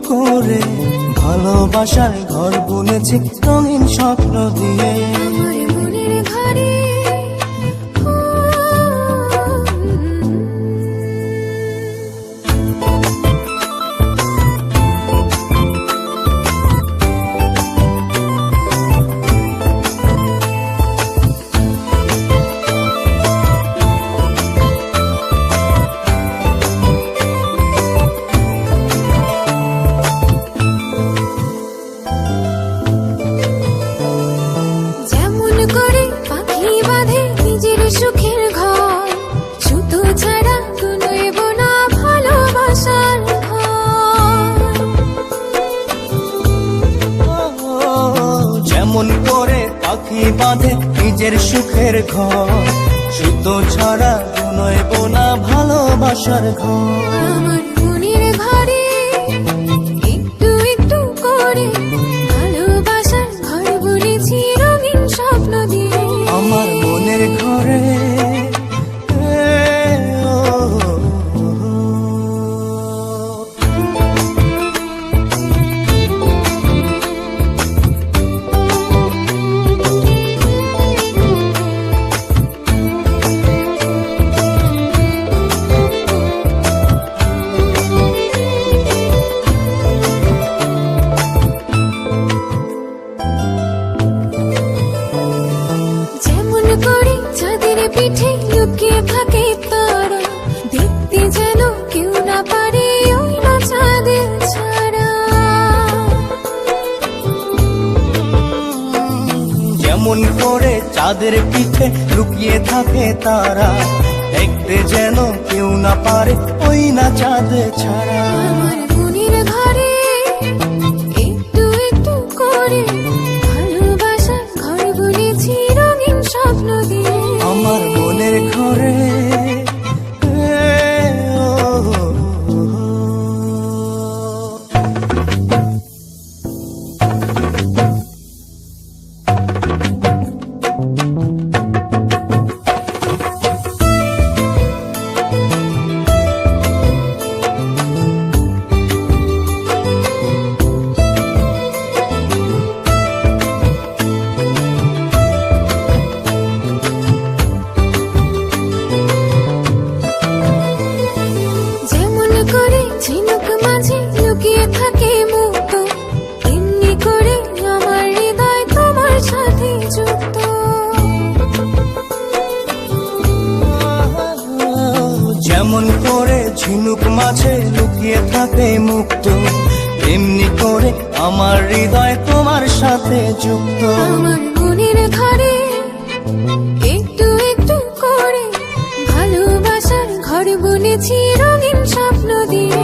করে ভালোবাসার ঘর বুনেছি রঙিন স্বপ্ন দিয়ে। আমার মনের ঘরে সুখের ঘর, সুতো ছাড়া গুনইব না ভালোবাসার ঘর। যেমন করে পাখি বাঁধে নিজের সুখের ঘর, সুতো ছাড়া গুনইব না ভালোবাসার ঘর। আমার মনের ঘরে একটু একটু করে ভালোবাসার ঘর বুনেছি রঙিন স্বপ্ন দিয়ে। আমার মনের ঘরে পিঠে লুকিয়ে থাকে তারা, দেখতে যেন কেউ না পারে ওই না চাঁদের ছাড়া। যেমন করে চাঁদের পিঠে লুকিয়ে থাকে তারা, দেখতে যেন কেউ না পারে ওই না চাঁদ ছাড়া। আমার মনের ঘরে একটু একটু করে ভালোবাসার ঘর বুনেছি রঙিন স্বপ্ন দিয়ে। আমার মনের ঘরে ঝিনুক মাঝে লুকিয়ে থাকে মুক্ত, এমনি করে আমার হৃদয় তোমার সাথে যুক্ত। যেমন করে ঝিনুক মাঝে লুকিয়ে থাকে মুক্ত, এমনি করে আমার হৃদয় তোমার সাথে যুক্ত। আমার মনের ঘরে একটু একটু করে ভালোবাসার ঘর বুনেছি রঙিন স্বপ্ন দিয়ে।